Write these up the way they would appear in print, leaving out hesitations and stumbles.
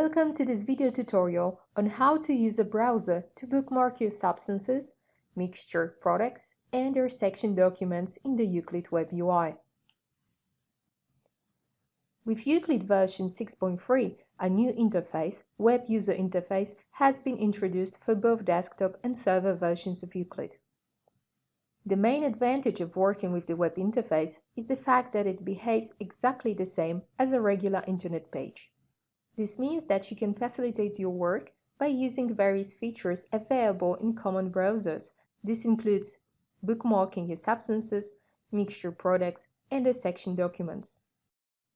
Welcome to this video tutorial on how to use a browser to bookmark your substances, mixture products, and their section documents in the Euclid Web UI. With Euclid version 6.3, a new interface, Web User Interface, has been introduced for both desktop and server versions of Euclid. The main advantage of working with the web interface is the fact that it behaves exactly the same as a regular internet page. This means that you can facilitate your work by using various features available in common browsers. This includes bookmarking your substances, mixture products, and the section documents.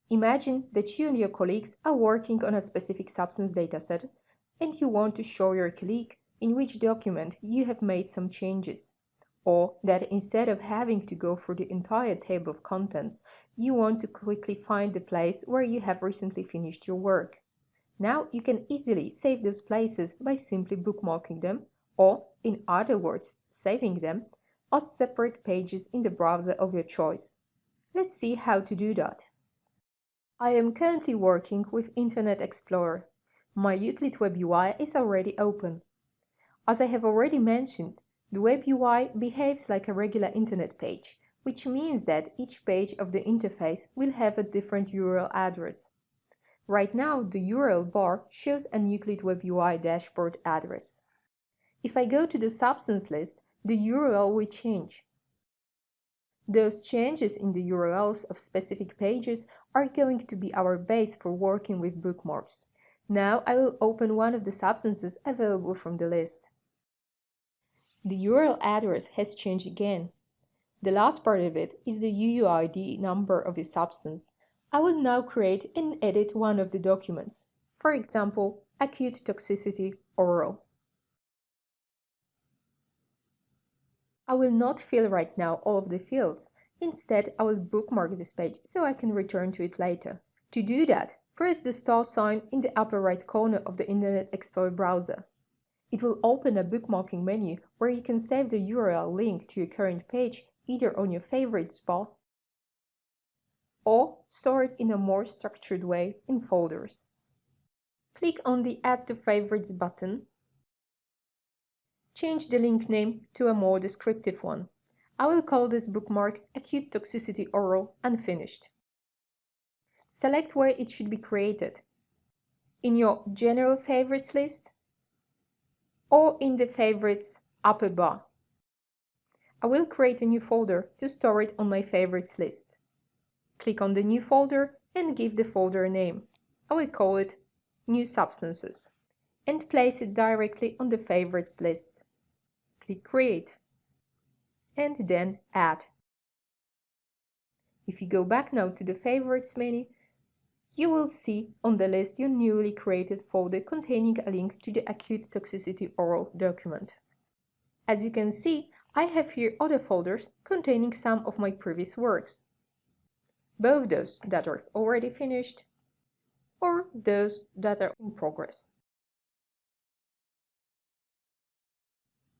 Imagine that you and your colleagues are working on a specific substance dataset, and you want to show your colleague in which document you have made some changes, or that instead of having to go through the entire table of contents, you want to quickly find the place where you have recently finished your work. Now you can easily save those places by simply bookmarking them, or, in other words, saving them, as separate pages in the browser of your choice. Let's see how to do that. I am currently working with Internet Explorer. My Euclid Web UI is already open. As I have already mentioned, the Web UI behaves like a regular Internet page, which means that each page of the interface will have a different URL address. Right now, the URL bar shows an Euclid Web UI dashboard address. If I go to the substance list, the URL will change. Those changes in the URLs of specific pages are going to be our base for working with bookmarks. Now I will open one of the substances available from the list. The URL address has changed again. The last part of it is the UUID number of your substance. I will now create and edit one of the documents, for example, acute toxicity oral. I will not fill right now all of the fields. Instead, I will bookmark this page so I can return to it later. To do that, press the star sign in the upper right corner of the Internet Explorer browser. It will open a bookmarking menu where you can save the URL link to your current page either on your favorites bar or store it in a more structured way in folders. Click on the Add to Favorites button. Change the link name to a more descriptive one. I will call this bookmark Acute Toxicity Oral Unfinished. Select where it should be created, in your General Favorites list or in the Favorites upper bar. I will create a new folder to store it on my Favorites list. Click on the new folder and give the folder a name. I will call it New Substances and place it directly on the Favorites list. Click Create and then Add. If you go back now to the Favorites menu, you will see on the list your newly created folder containing a link to the Acute Toxicity Oral document. As you can see, I have here other folders containing some of my previous works, both those that are already finished or those that are in progress.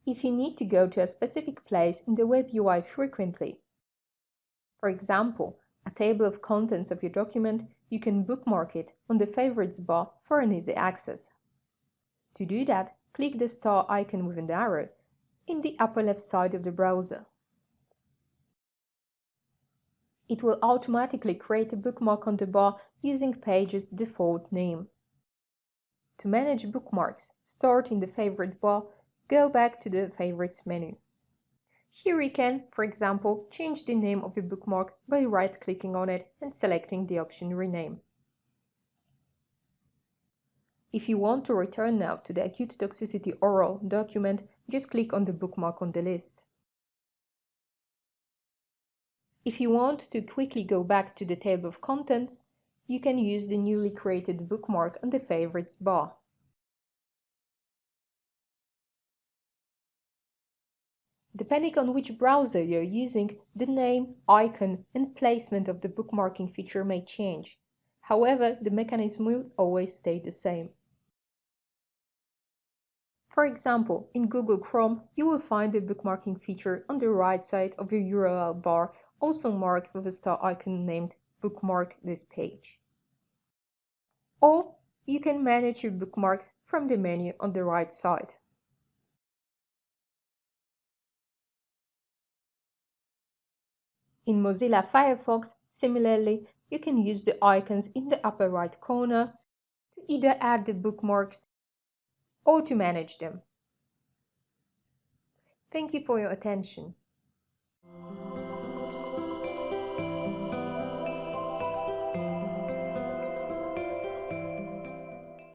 If you need to go to a specific place in the web UI frequently, for example, a table of contents of your document, you can bookmark it on the Favorites bar for an easy access. To do that, click the star icon with an arrow in the upper left side of the browser. It will automatically create a bookmark on the bar using Page's default name. To manage bookmarks stored in the Favorite bar, go back to the Favorites menu. Here you can, for example, change the name of your bookmark by right-clicking on it and selecting the option Rename. If you want to return now to the Acute Toxicity Oral document, just click on the bookmark on the list. If you want to quickly go back to the table of contents, you can use the newly created bookmark on the Favorites bar. Depending on which browser you're using, the name, icon, and placement of the bookmarking feature may change. However, the mechanism will always stay the same. For example, in Google Chrome, you will find the bookmarking feature on the right side of your URL bar, also marked with a star icon named Bookmark this page. Or you can manage your bookmarks from the menu on the right side. In Mozilla Firefox, similarly, you can use the icons in the upper right corner to either add the bookmarks or to manage them. Thank you for your attention.